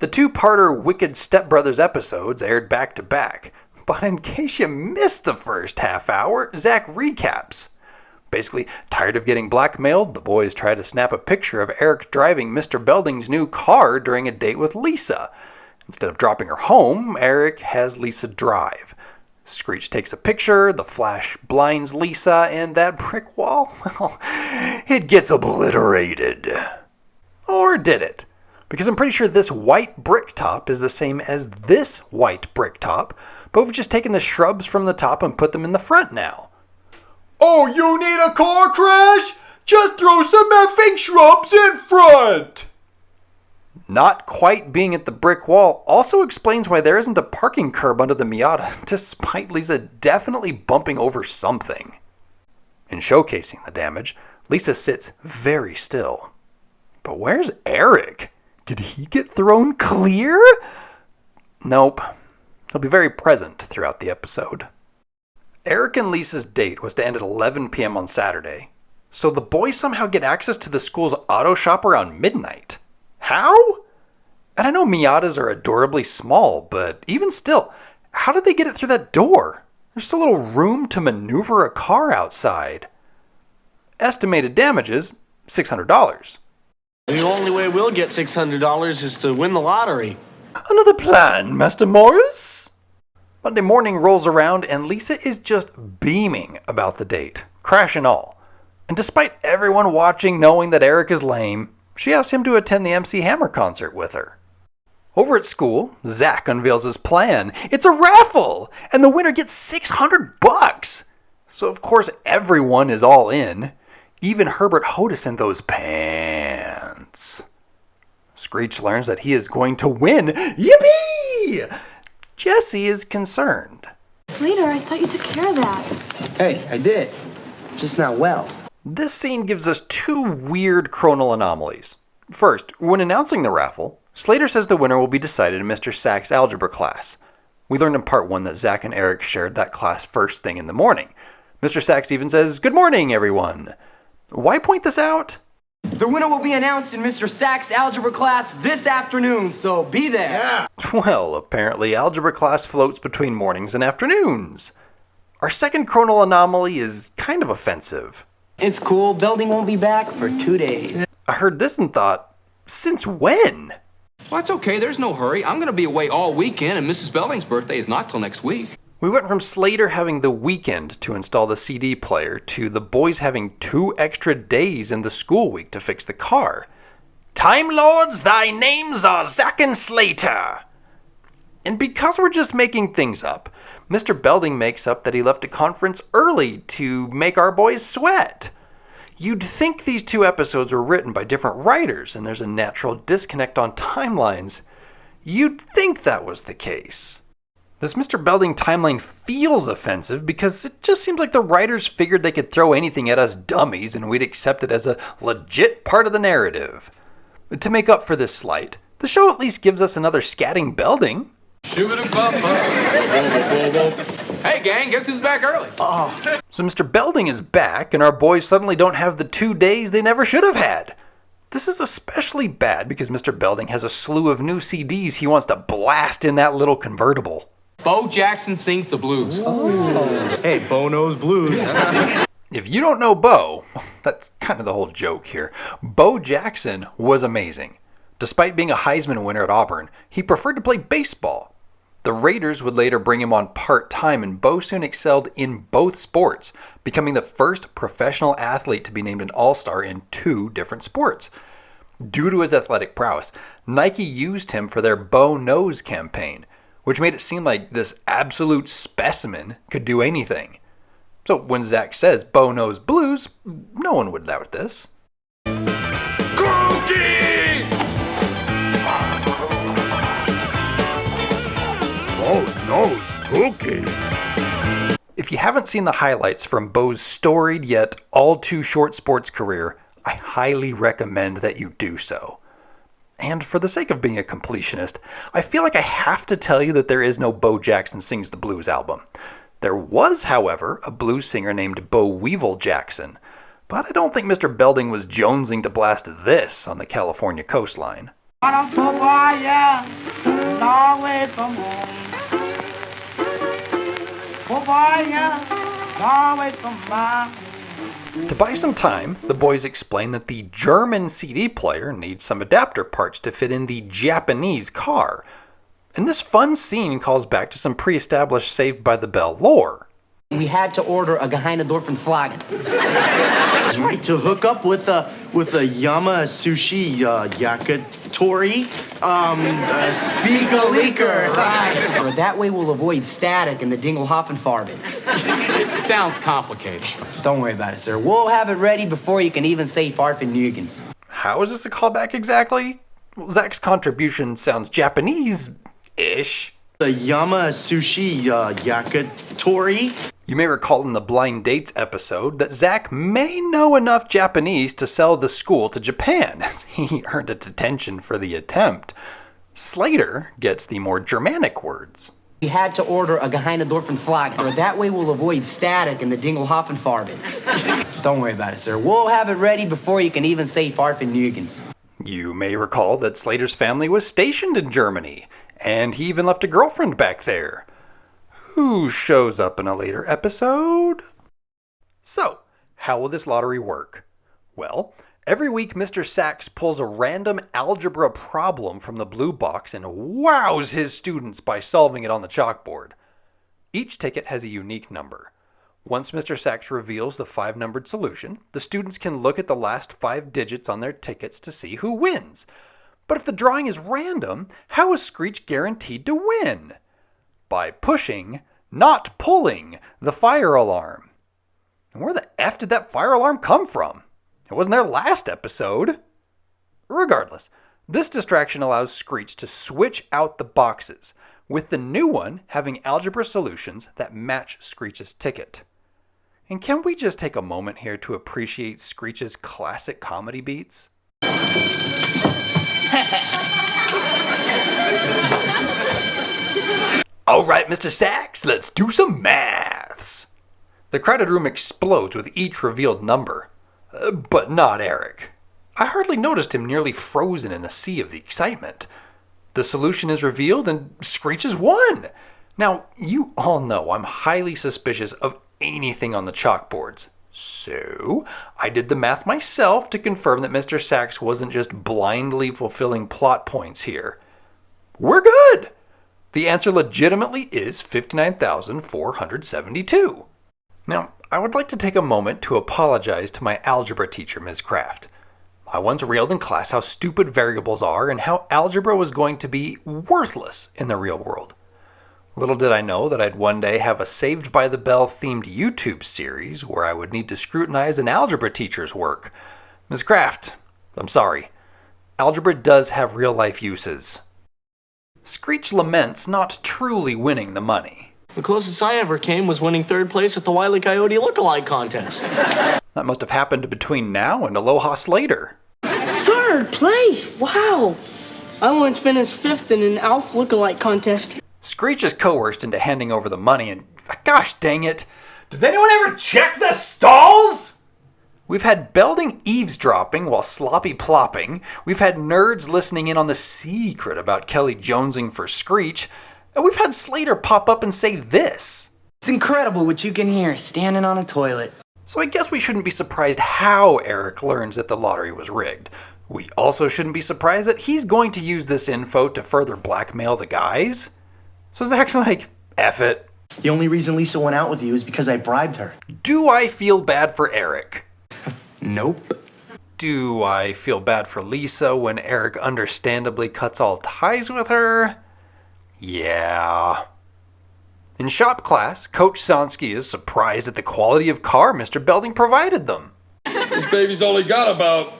The two-parter Wicked Stepbrothers episodes aired back to back, but in case you missed the first half hour, Zack recaps. Basically, tired of getting blackmailed, the boys try to snap a picture of Eric driving Mr. Belding's new car during a date with Lisa. Instead of dropping her home, Eric has Lisa drive. Screech takes a picture, the flash blinds Lisa, and that brick wall, well, it gets obliterated. Or did it? Because I'm pretty sure this white brick top is the same as this white brick top, but we've just taken the shrubs from the top and put them in the front now. Oh, you need a car crash? Just throw some effing shrubs in front! Not quite being at the brick wall also explains why there isn't a parking curb under the Miata, despite Lisa definitely bumping over something. In showcasing the damage, Lisa sits very still. But where's Eric? Did he get thrown clear? Nope. He'll be very present throughout the episode. Eric and Lisa's date was to end at 11 p.m. on Saturday, so the boys somehow get access to the school's auto shop around midnight. How? And I know Miatas are adorably small, but even still, how did they get it through that door? There's so little room to maneuver a car outside. Estimated damages, $600. The only way we'll get $600 is to win the lottery. Another plan, Master Morris? Monday morning rolls around and Lisa is just beaming about the date, crash and all. And despite everyone watching knowing that Eric is lame, she asks him to attend the MC Hammer concert with her. Over at school, Zack unveils his plan. It's a raffle, and the winner gets $600. So of course everyone is all in. Even Herbert Hodis in those pants. Screech learns that he is going to win. Yippee! Jesse is concerned. Slater, I thought you took care of that. Hey, I did. Just not well. This scene gives us two weird chronal anomalies. First, when announcing the raffle, Slater says the winner will be decided in Mr. Sachs' Algebra Class. We learned in part 1 that Zack and Eric shared that class first thing in the morning. Mr. Sachs even says, "Good morning, everyone." Why point this out? The winner will be announced in Mr. Sachs' Algebra Class this afternoon, so be there. Yeah. Well, apparently Algebra Class floats between mornings and afternoons. Our second chronal anomaly is kind of offensive. It's cool. Belding won't be back for 2 days. I heard this and thought, since when? Well, that's okay. There's no hurry. I'm going to be away all weekend, and Mrs. Belding's birthday is not till next week. We went from Slater having the weekend to install the CD player to the boys having 2 extra days in the school week to fix the car. Time Lords, thy names are Zack and Slater. And because we're just making things up, Mr. Belding makes up that he left a conference early to make our boys sweat. You'd think these 2 episodes were written by different writers and there's a natural disconnect on timelines. You'd think that was the case. This Mr. Belding timeline feels offensive because it just seems like the writers figured they could throw anything at us dummies and we'd accept it as a legit part of the narrative. To make up for this slight, the show at least gives us another scatting Belding. Hey gang, guess who's back early? So Mr. Belding is back and our boys suddenly don't have the 2 days they never should have had. This is especially bad because Mr. Belding has a slew of new CDs he wants to blast in that little convertible. Bo Jackson sings the blues. Hey, Bo knows blues. If you don't know Bo, that's kind of the whole joke here. Bo Jackson was amazing. Despite being a Heisman winner at Auburn, he preferred to play baseball. The Raiders would later bring him on part-time and Bo soon excelled in both sports, becoming the first professional athlete to be named an All-Star in 2 different sports. Due to his athletic prowess, Nike used him for their Bo Knows campaign, which made it seem like this absolute specimen could do anything. So when Zack says Bo knows blues, no one would doubt this. Cookies! Bo knows cookies. If you haven't seen the highlights from Bo's storied yet all too short sports career, I highly recommend that you do so. And for the sake of being a completionist, I feel like I have to tell you that there is no Bo Jackson Sings the Blues album. There was, however, a blues singer named Bo Weevil Jackson, but I don't think Mr. Belding was jonesing to blast this on the California coastline. On a papaya, long way from home. Papaya, long way from mine. To buy some time, the boys explain that the German CD player needs some adapter parts to fit in the Japanese car. And this fun scene calls back to some pre-established Saved by the Bell lore. We had to order a Geheimdorfen Flaggen. Right, to hook up with a Yama Sushi Yakitori, Spiegelleaker. Right. That way we'll avoid static in the Dingelhoffenfarben. Sounds complicated. Don't worry about it, sir. We'll have it ready before you can even say Farfenugans. How is this a callback exactly? Well, Zach's contribution sounds Japanese-ish. The Yama Sushi Yakitori. You may recall in the Blind Dates episode that Zach may know enough Japanese to sell the school to Japan, as he earned a detention for the attempt. Slater gets the more Germanic words. We had to order a Geheimdorfen Flaggen. That way we'll avoid static in the Dingelhoffenfarben. Don't worry about it, sir. We'll have it ready before you can even say Farfenugans. You may recall that Slater's family was stationed in Germany, and he even left a girlfriend back there, who shows up in a later episode. So, how will this lottery work? Well, every week Mr. Sachs pulls a random algebra problem from the blue box and wows his students by solving it on the chalkboard. Each ticket has a unique number. Once Mr. Sachs reveals the 5-numbered solution, the students can look at the last 5 digits on their tickets to see who wins. But if the drawing is random, how is Screech guaranteed to win? By pushing, not pulling, the fire alarm. And where the F did that fire alarm come from? It wasn't there last episode. Regardless, this distraction allows Screech to switch out the boxes, with the new one having algebra solutions that match Screech's ticket. And can we just take a moment here to appreciate Screech's classic comedy beats? All right, Mr. Sachs, let's do some maths. The crowded room explodes with each revealed number. But not Eric. I hardly noticed him nearly frozen in the sea of the excitement. The solution is revealed and Screech has won. Now, you all know I'm highly suspicious of anything on the chalkboards. So, I did the math myself to confirm that Mr. Sachs wasn't just blindly fulfilling plot points here. We're good! The answer legitimately is 59,472. Now, I would like to take a moment to apologize to my algebra teacher, Ms. Kraft. I once railed in class how stupid variables are and how algebra was going to be worthless in the real world. Little did I know that I'd one day have a Saved by the Bell themed YouTube series where I would need to scrutinize an algebra teacher's work. Ms. Kraft, I'm sorry. Algebra does have real life uses. Screech laments not truly winning the money. The closest I ever came was winning 3rd place at the Wile E. Coyote lookalike contest. That must have happened between now and Aloha Slater. 3rd place? Wow! I once finished 5th in an Alf lookalike contest. Screech is coerced into handing over the money and, gosh dang it, does anyone ever check the stalls? We've had Belding eavesdropping while sloppy plopping. We've had nerds listening in on the secret about Kelly jonesing for Screech. And we've had Slater pop up and say this. It's incredible what you can hear standing on a toilet. So I guess we shouldn't be surprised how Eric learns that the lottery was rigged. We also shouldn't be surprised that he's going to use this info to further blackmail the guys. So Zach's like, F it. The only reason Lisa went out with you is because I bribed her. Do I feel bad for Eric? Nope. Do I feel bad for Lisa when Eric understandably cuts all ties with her? Yeah. In shop class, Coach Santaski is surprised at the quality of car Mr. Belding provided them. This baby's only got about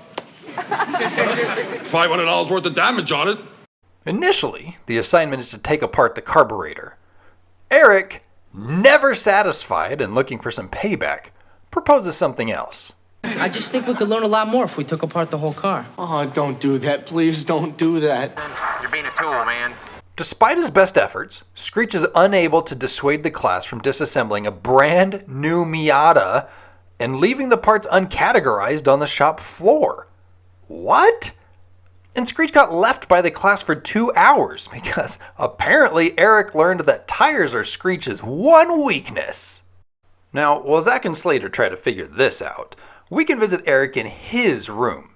$500 worth of damage on it. Initially, the assignment is to take apart the carburetor. Eric, never satisfied and looking for some payback, proposes something else. I just think we could learn a lot more if we took apart the whole car. Oh, don't do that. Please don't do that. You're being a tool, man. Despite his best efforts, Screech is unable to dissuade the class from disassembling a brand new Miata and leaving the parts uncategorized on the shop floor. What? And Screech got left by the class for 2 hours because apparently Eric learned that tires are Screech's one weakness. Now, while Zack and Slater try to figure this out, we can visit Eric in his room.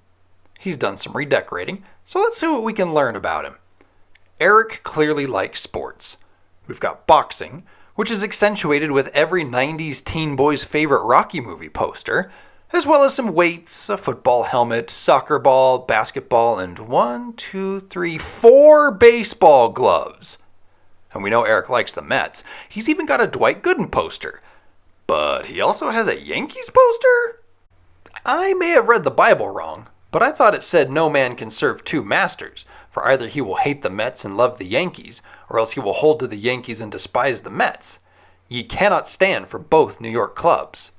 He's done some redecorating, so let's see what we can learn about him. Eric clearly likes sports. We've got boxing, which is accentuated with every 90s teen boy's favorite Rocky movie poster, as well as some weights, a football helmet, soccer ball, basketball, and 4 baseball gloves. And we know Eric likes the Mets. He's even got a Dwight Gooden poster. But he also has a Yankees poster? I may have read the Bible wrong, but I thought it said no man can serve 2 masters, for either he will hate the Mets and love the Yankees, or else he will hold to the Yankees and despise the Mets. Ye cannot stand for both New York clubs.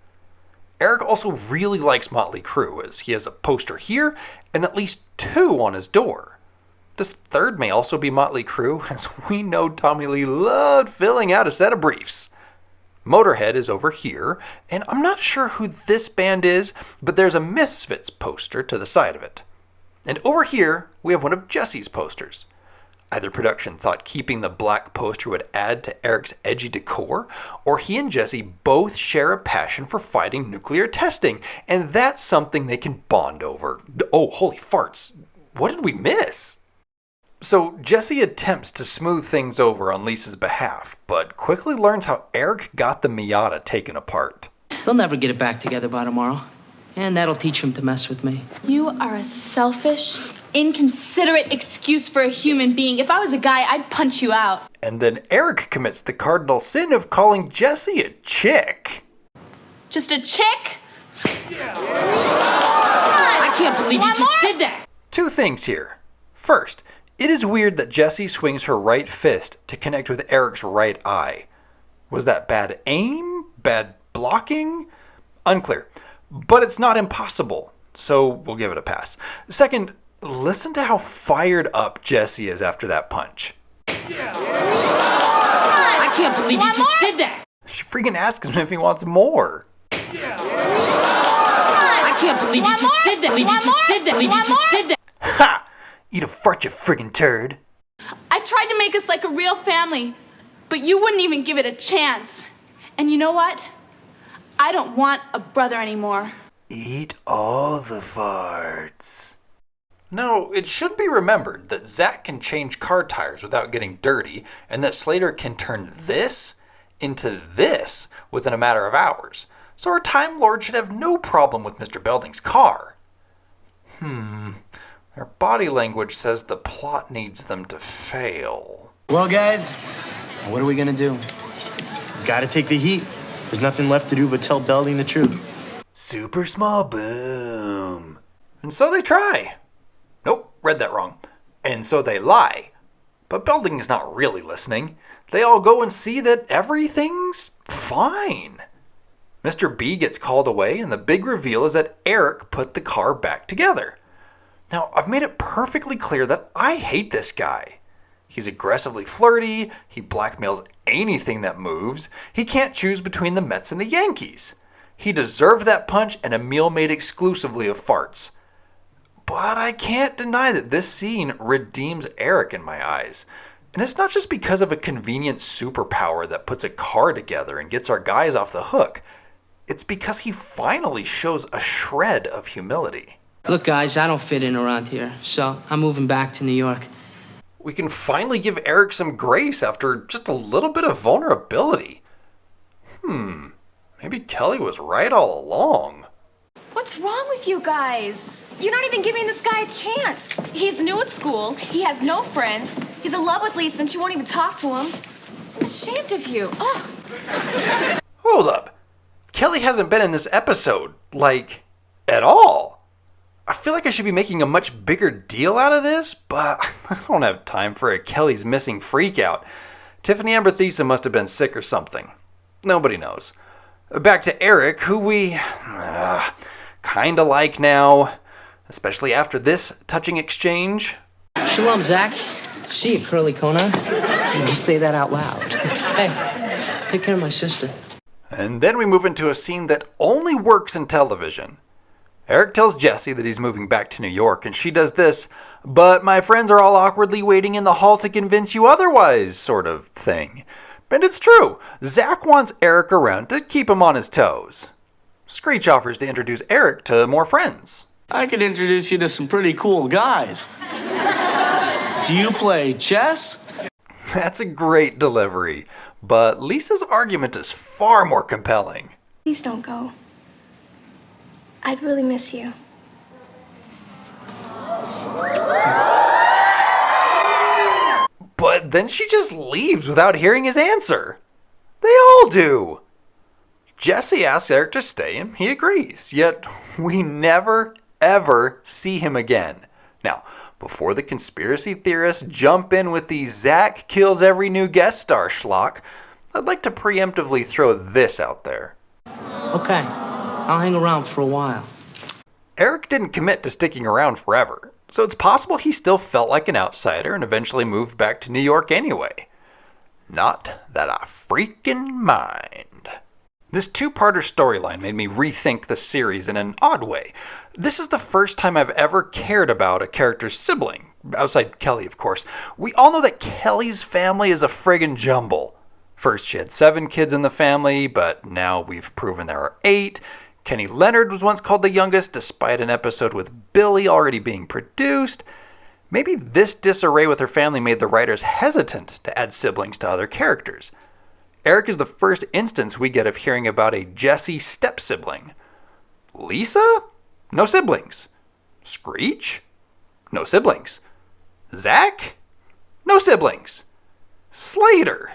Eric also really likes Motley Crue, as he has a poster here and at least 2 on his door. This third may also be Motley Crue, as we know Tommy Lee loved filling out a set of briefs. Motorhead is over here, and I'm not sure who this band is, but there's a Misfits poster to the side of it. And over here, we have one of Jesse's posters. Either production thought keeping the black poster would add to Eric's edgy decor, or he and Jesse both share a passion for fighting nuclear testing, and that's something they can bond over. Oh, holy farts. What did we miss? So Jesse attempts to smooth things over on Lisa's behalf, but quickly learns how Eric got the Miata taken apart. They'll never get it back together by tomorrow. And that'll teach him to mess with me. You are a selfish, inconsiderate excuse for a human being. If I was a guy, I'd punch you out. And then Eric commits the cardinal sin of calling Jesse a chick. Just a chick? I can't believe you just did that. 2 things here. First, it is weird that Jessie swings her right fist to connect with Eric's right eye. Was that bad aim? Bad blocking? Unclear. But it's not impossible, so we'll give it a pass. Second, listen to how fired up Jessie is after that punch. I can't believe you just did that. She freaking asks him if he wants more. I can't believe you just did that. Ha! Eat a fart, you friggin' turd. I tried to make us like a real family, but you wouldn't even give it a chance. And you know what? I don't want a brother anymore. Eat all the farts. Now, it should be remembered that Zack can change car tires without getting dirty, and that Slater can turn this into this within a matter of hours. So our Time Lord should have no problem with Mr. Belding's car. Their body language says the plot needs them to fail. Well, guys, what are we gonna do? Gotta take the heat. There's nothing left to do but tell Belding the truth. Super small boom. And so they try. Nope, read that wrong. And so they lie. But Belding is not really listening. They all go and see that everything's fine. Mr. B gets called away, and the big reveal is that Eric put the car back together. Now, I've made it perfectly clear that I hate this guy. He's aggressively flirty, he blackmails anything that moves, he can't choose between the Mets and the Yankees. He deserved that punch and a meal made exclusively of farts. But I can't deny that this scene redeems Eric in my eyes. And it's not just because of a convenient superpower that puts a car together and gets our guys off the hook. It's because he finally shows a shred of humility. Look, guys, I don't fit in around here, so I'm moving back to New York. We can finally give Eric some grace after just a little bit of vulnerability. Maybe Kelly was right all along. What's wrong with you guys? You're not even giving this guy a chance. He's new at school, he has no friends, he's in love with Lisa and she won't even talk to him. I'm ashamed of you. Ugh. Hold up. Kelly hasn't been in this episode, at all. I feel like I should be making a much bigger deal out of this, but I don't have time for a Kelly's missing freakout. Tiffani Thiessen must have been sick or something. Nobody knows. Back to Eric, who we kinda like now, especially after this touching exchange. Shalom, Zach. See you, Curly Conan. You say that out loud. Hey, take care of my sister. And then we move into a scene that only works in television. Eric tells Jessie that he's moving back to New York, and she does this, "But my friends are all awkwardly waiting in the hall to convince you otherwise," sort of thing. And it's true. Zack wants Eric around to keep him on his toes. Screech offers to introduce Eric to more friends. I could introduce you to some pretty cool guys. Do you play chess? That's a great delivery, but Lisa's argument is far more compelling. Please don't go. I'd really miss you. But then she just leaves without hearing his answer. They all do. Jessie asks Eric to stay and he agrees, yet we never, ever see him again. Now, before the conspiracy theorists jump in with the Zack kills every new guest star schlock, I'd like to preemptively throw this out there. Okay, I'll hang around for a while. Eric didn't commit to sticking around forever, so it's possible he still felt like an outsider and eventually moved back to New York anyway. Not that I freaking mind. This two-parter storyline made me rethink the series in an odd way. This is the first time I've ever cared about a character's sibling, outside Kelly, of course. We all know that Kelly's family is a friggin' jumble. First she had 7 kids in the family, but now we've proven there are 8. Kenny Leonard was once called the youngest, despite an episode with Billy already being produced. Maybe this disarray with her family made the writers hesitant to add siblings to other characters. Eric is the first instance we get of hearing about a Jessie step-sibling. Lisa? No siblings. Screech? No siblings. Zack? No siblings. Slater?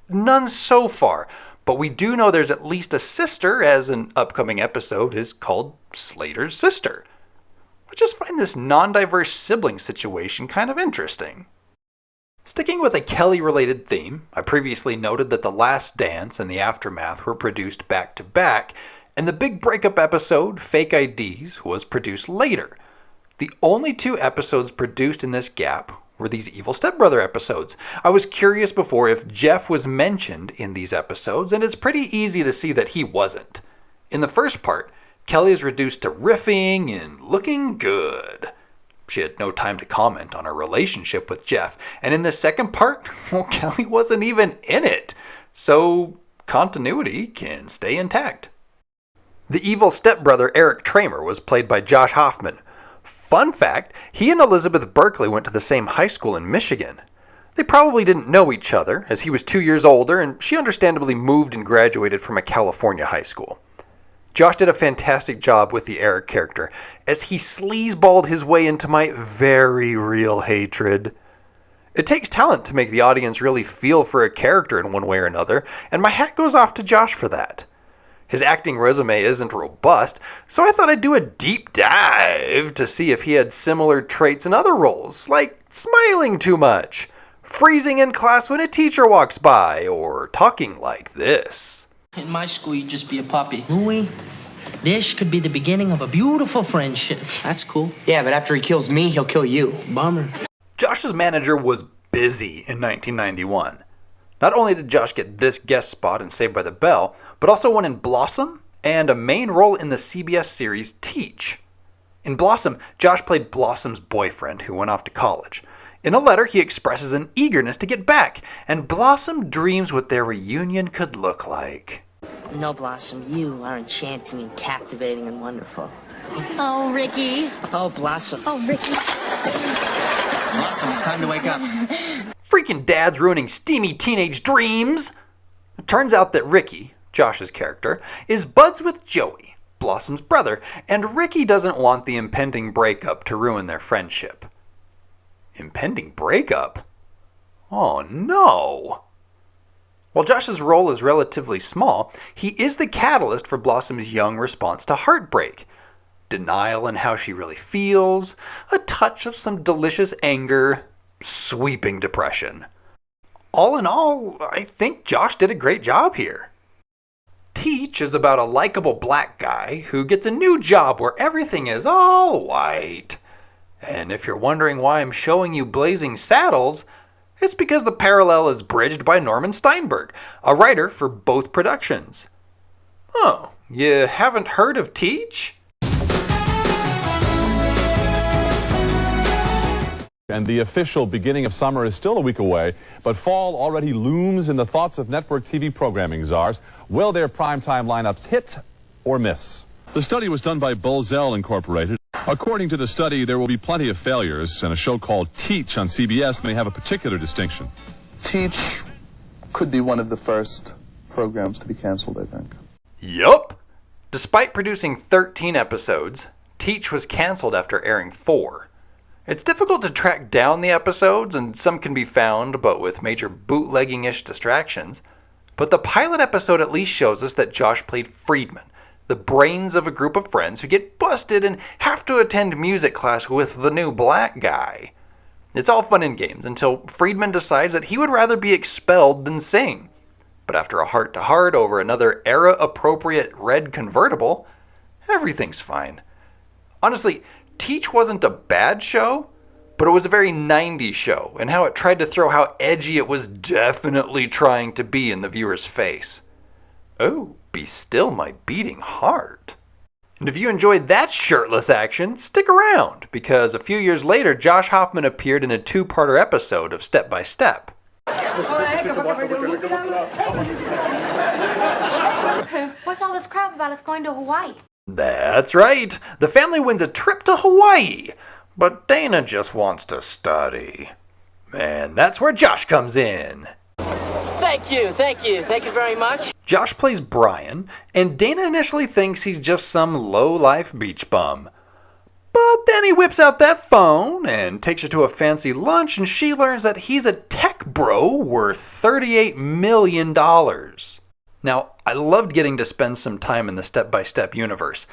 None so far, but we do know there's at least a sister, as an upcoming episode is called Slater's Sister. I just find this non-diverse sibling situation kind of interesting. Sticking with a Kelly-related theme, I previously noted that The Last Dance and The Aftermath were produced back-to-back, and the big breakup episode, Fake IDs, was produced later. The only 2 episodes produced in this gap were these Evil Stepbrother episodes. I was curious before if Jeff was mentioned in these episodes, and it's pretty easy to see that he wasn't. In the first part, Kelly is reduced to riffing and looking good. She had no time to comment on her relationship with Jeff, and in the second part, well, Kelly wasn't even in it, so continuity can stay intact. The evil stepbrother Eric Tramer was played by Josh Hoffman. Fun fact, he and Elizabeth Berkeley went to the same high school in Michigan. They probably didn't know each other, as he was 2 years older, and she understandably moved and graduated from a California high school. Josh did a fantastic job with the Eric character, as he sleazeballed his way into my very real hatred. It takes talent to make the audience really feel for a character in one way or another, and my hat goes off to Josh for that. His acting resume isn't robust, so I thought I'd do a deep dive to see if he had similar traits in other roles, like smiling too much, freezing in class when a teacher walks by, or talking like this. In my school, you'd just be a puppy. Louie, this could be the beginning of a beautiful friendship. That's cool. Yeah, but after he kills me, he'll kill you. Bummer. Josh's manager was busy in 1991. Not only did Josh get this guest spot in Saved by the Bell, but also one in Blossom and a main role in the CBS series Teach. In Blossom, Josh played Blossom's boyfriend who went off to college. In a letter, he expresses an eagerness to get back, and Blossom dreams what their reunion could look like. No, Blossom, you are enchanting and captivating and wonderful. Oh, Ricky. Oh, Blossom. Oh, Ricky. Blossom, it's time to wake up. Freaking dad's ruining steamy teenage dreams! It turns out that Ricky, Josh's character, is buds with Joey, Blossom's brother, and Ricky doesn't want the impending breakup to ruin their friendship. Impending breakup? Oh no! While Josh's role is relatively small, he is the catalyst for Blossom's young response to heartbreak. Denial in how she really feels, a touch of some delicious anger, sweeping depression. All in all, I think Josh did a great job here. Teach is about a likable black guy who gets a new job where everything is all white. And if you're wondering why I'm showing you Blazing Saddles, it's because the parallel is bridged by Norman Steinberg, a writer for both productions. Oh, you haven't heard of Teach? And the official beginning of summer is still a week away, but fall already looms in the thoughts of network TV programming czars. Will their primetime lineups hit or miss? The study was done by Bulzell Incorporated. According to the study, there will be plenty of failures, and a show called Teach on CBS may have a particular distinction. Teach could be one of the first programs to be canceled, I think. Yup! Despite producing 13 episodes, Teach was canceled after airing 4. It's difficult to track down the episodes, and some can be found, but with major bootlegging-ish distractions. But the pilot episode at least shows us that Josh played Friedman, the brains of a group of friends who get busted and have to attend music class with the new black guy. It's all fun and games until Friedman decides that he would rather be expelled than sing. But after a heart-to-heart over another era-appropriate red convertible, everything's fine. Honestly, Teach wasn't a bad show, but it was a very 90s show, and how it tried to throw how edgy it was definitely trying to be in the viewer's face. Oh, be still my beating heart. And if you enjoyed that shirtless action, stick around, because a few years later, Josh Hoffman appeared in a 2-parter episode of Step by Step. What's all this crap about us going to Hawaii? That's right. The family wins a trip to Hawaii, but Dana just wants to study. And that's where Josh comes in. Thank you very much. Josh plays Brian, and Dana initially thinks he's just some low-life beach bum. But then he whips out that phone and takes her to a fancy lunch, and she learns that he's a tech bro worth $38 million. Now, I loved getting to spend some time in the step-by-step universe,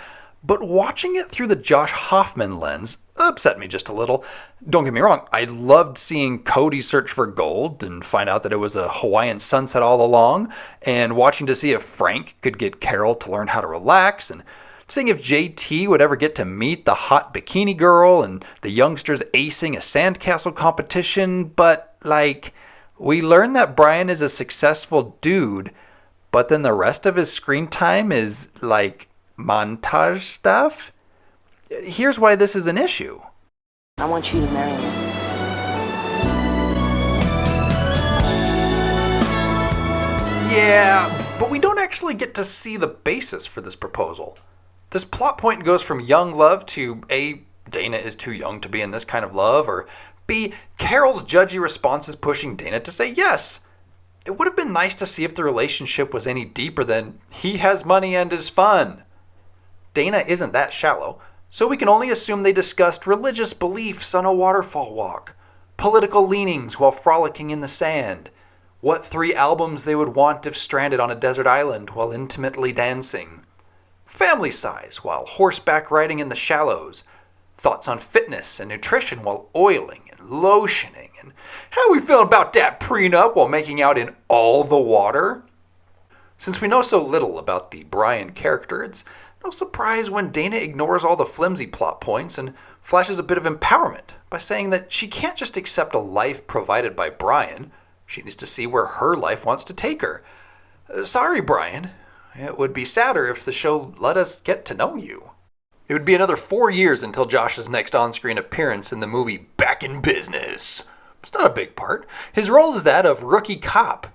but watching it through the Josh Hoffman lens upset me just a little. Don't get me wrong, I loved seeing Cody search for gold and find out that it was a Hawaiian sunset all along, and watching to see if Frank could get Carol to learn how to relax, and seeing if JT would ever get to meet the hot bikini girl, and the youngsters acing a sandcastle competition. But, we learned that Brian is a successful dude, but then the rest of his screen time is, montage stuff? Here's why this is an issue. I want you to marry me. Yeah, but we don't actually get to see the basis for this proposal. This plot point goes from young love to A, Dana is too young to be in this kind of love, or B, Carol's judgy responses pushing Dana to say yes. It would have been nice to see if the relationship was any deeper than he has money and is fun. Dana isn't that shallow, so we can only assume they discussed religious beliefs on a waterfall walk, political leanings while frolicking in the sand, what 3 albums they would want if stranded on a desert island while intimately dancing, family size while horseback riding in the shallows, thoughts on fitness and nutrition while oiling and lotioning, and how we feel about that prenup while making out in all the water. Since we know so little about the Brian character, it's no surprise when Dana ignores all the flimsy plot points and flashes a bit of empowerment by saying that she can't just accept a life provided by Brian. She needs to see where her life wants to take her. Sorry, Brian. It would be sadder if the show let us get to know you. It would be another 4 years until Josh's next on-screen appearance in the movie Back in Business. It's not a big part. His role is that of rookie cop.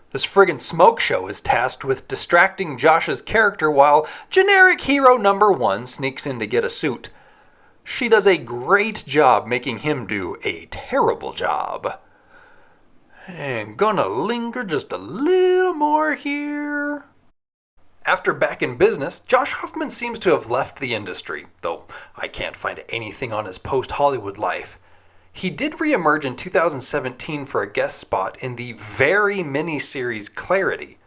This friggin' smoke show is tasked with distracting Josh's character while generic hero number 1 sneaks in to get a suit. She does a great job making him do a terrible job. And gonna linger just a little more here. After Back in Business, Josh Hoffman seems to have left the industry, though I can't find anything on his post-Hollywood life. He did reemerge in 2017 for a guest spot in the very mini-series Clarity.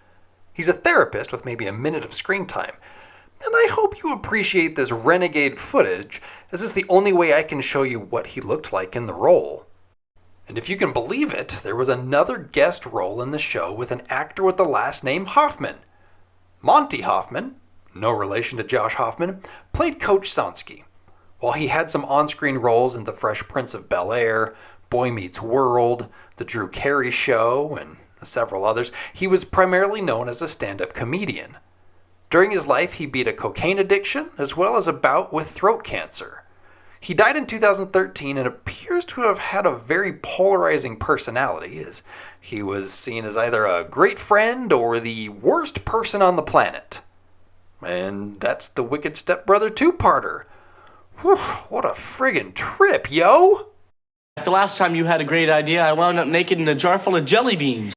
He's a therapist with maybe a minute of screen time, and I hope you appreciate this renegade footage, as it's the only way I can show you what he looked like in the role. And if you can believe it, there was another guest role in the show with an actor with the last name Hoffman. Monty Hoffman, no relation to Josh Hoffman, played Coach Santaski. While he had some on-screen roles in The Fresh Prince of Bel-Air, Boy Meets World, The Drew Carey Show, and several others, he was primarily known as a stand-up comedian. During his life, he beat a cocaine addiction as well as a bout with throat cancer. He died in 2013 and appears to have had a very polarizing personality, as he was seen as either a great friend or the worst person on the planet. And that's the Wicked Stepbrother two-parter. Whew, what a friggin' trip, yo! The last time you had a great idea, I wound up naked in a jar full of jelly beans.